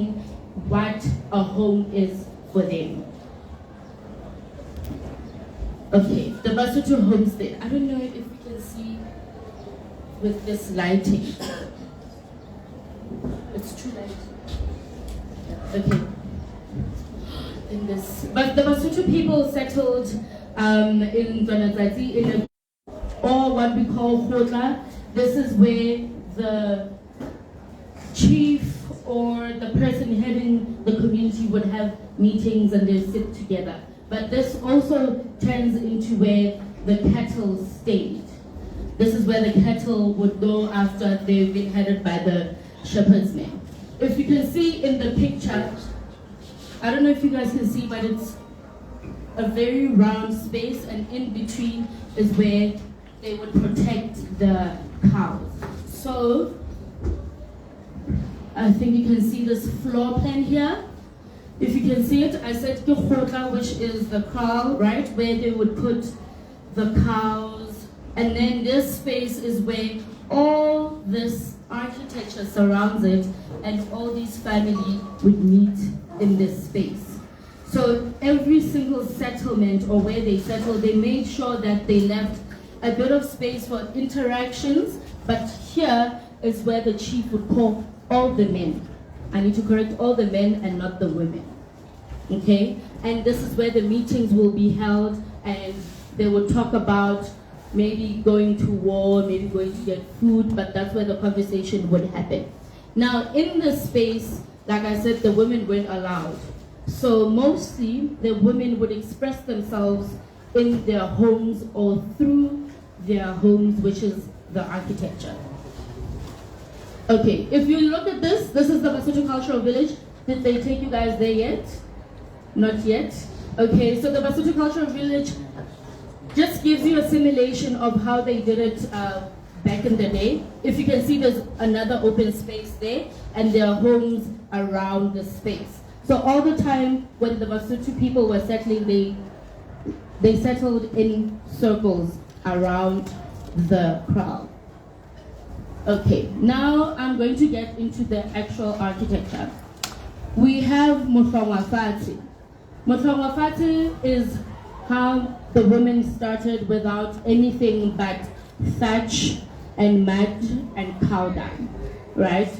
what a home is for them. Okay, the Basotho homestead. I don't know if you can see with this lighting. It's too light. Okay. But the Basotho people settled in Dwanazati in or what we call Khotla. This is where the chief or the person heading the community would have meetings and they sit together. But this also turns into where the cattle stayed. This is where the cattle would go after they've been headed by the shepherd's men. If you can see in the picture, I don't know if you guys can see, but it's a very round space, and in between is where they would protect the cows. So, I think you can see this floor plan here. If you can see it, I said Khotla, which is the kraal, right, where they would put the cows, and then this space is where all this architecture surrounds it, and all these families would meet in this space. So every single settlement or where they settled, they made sure that they left a bit of space for interactions, but here is where the chief would call all the men. I need to correct, all the men and not the women. Okay? And this is where the meetings will be held, and they will talk about maybe going to war, maybe going to get food, but that's where the conversation would happen. Now, in this space, like I said, the women weren't allowed. So mostly, the women would express themselves in their homes or through their homes, which is the architecture. Okay, if you look at this is the Basotho Cultural Village. Did they take you guys there yet? Not yet. Okay, so the Basotho Cultural Village just gives you a simulation of how they did it back in the day. If you can see, there's another open space there, and there are homes around the space. So all the time when the Basotho people were settling, they settled in circles around the kraal. Okay, now I'm going to get into the actual architecture. We have Mohlongwafati. Mohlongwafati is how the women started without anything but thatch and mud and cow dung, right?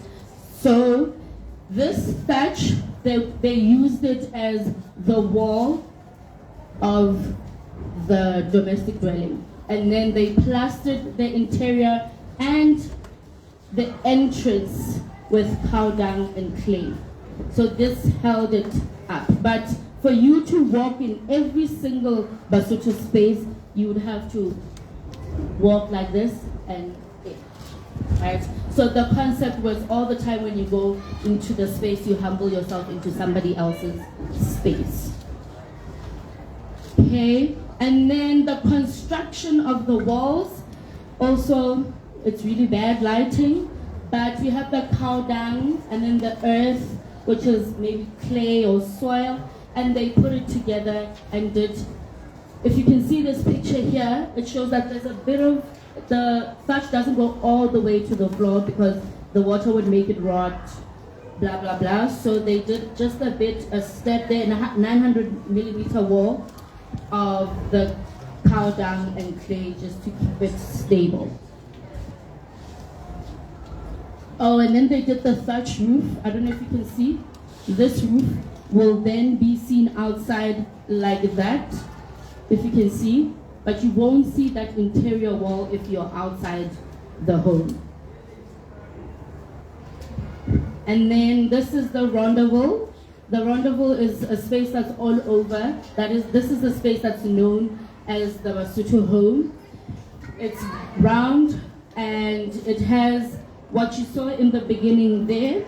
So this thatch, they used it as the wall of the domestic dwelling. And then they plastered the interior and the entrance with cow dung and clay. So this held it up. But for you to walk in every single Basotho space, you would have to walk like this and right? So the concept was all the time when you go into the space, you humble yourself into somebody else's space. Okay, and then the construction of the walls, also it's really bad lighting, but you have the cow dung and then the earth, which is maybe clay or soil, and they put it together and did. If you can see this picture here, it shows that there's a bit of, the thatch doesn't go all the way to the floor because the water would make it rot, blah, blah, blah. So they did just a step there, in a 900 millimeter wall of the cow dung and clay just to keep it stable. Oh, and then they did the thatch roof. I don't know if you can see. This roof will then be seen outside like that, if you can see, but you won't see that interior wall if you're outside the home. And then this is the rendezvous. The rendezvous is a space that's all over. This is the space that's known as the Basotho home. It's round and it has what you saw in the beginning there.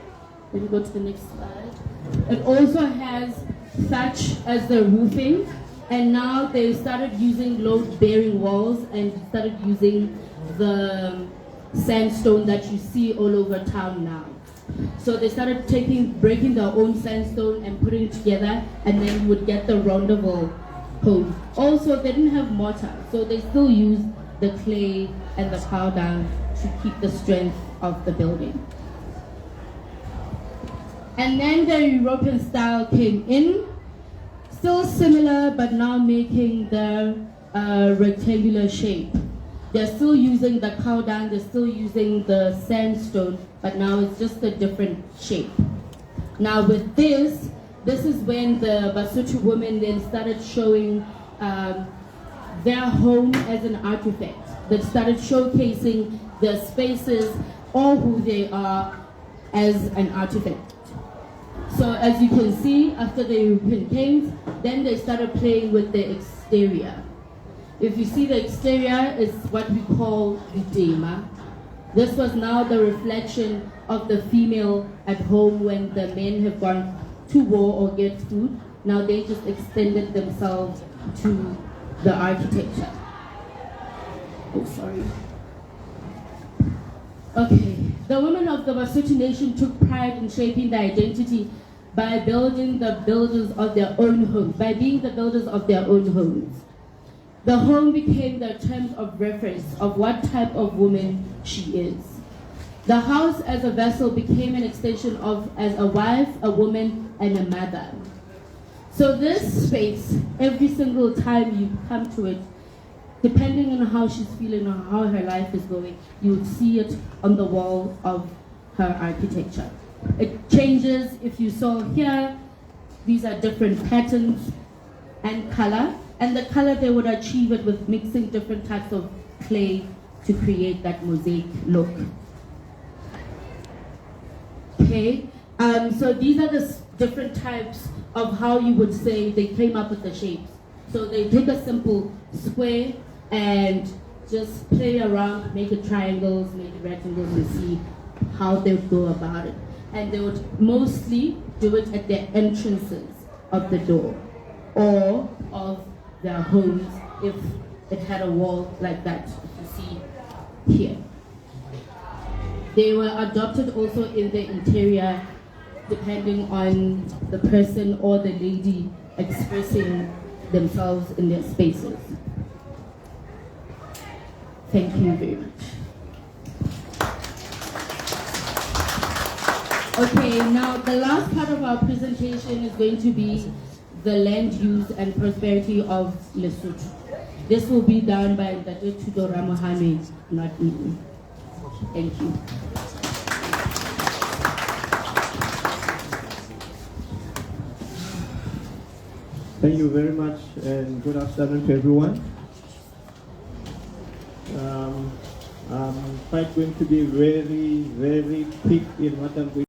Let me go to the next slide. It also has thatch as the roofing, and now they started using load-bearing walls and started using the sandstone that you see all over town now. So they started breaking their own sandstone and putting it together, and then you would get the rendezvous home. Also, they didn't have mortar, so they still use the clay and the cow dung to keep the strength of the building. And then the European style came in, still similar, but now making the rectangular shape. They're still using the cow dung, they're still using the sandstone, but now it's just a different shape. Now with this is when the Basotho women then started showing their home as an artifact. They started showcasing their spaces or who they are as an artifact. So as you can see, after the European came, then they started playing with the exterior. If you see the exterior, is what we call the dema. This was now the reflection of the female at home when the men have gone to war or get food. Now they just extended themselves to the architecture. Oh, sorry. Okay, the women of the Basotho nation took pride in shaping their identity by building the builders of their own homes, by being the builders of their own homes. The home became their terms of reference of what type of woman she is. The house as a vessel became an extension of as a wife, a woman, and a mother. So this space, every single time you come to it, depending on how she's feeling or how her life is going, you would see it on the wall of her architecture. It changes. If you saw here, these are different patterns and color. And the color, they would achieve it with mixing different types of clay to create that mosaic look. Okay, so these are the different types of how you would say they came up with the shapes. So they take a simple square and just play around, make it triangles, make it rectangles, and see how they would go about it. And they would mostly do it at the entrances of the door or of their homes if it had a wall like that, if you see here. They were adopted also in the interior depending on the person or the lady expressing themselves in their spaces. Thank you very much. Okay, now the last part of our presentation is going to be the land use and prosperity of Lesotho. This will be done by Dr. Tudora Mohammed, not me. Thank you. Thank you very much and good afternoon to everyone. I'm quite going to be very quick in what I'm going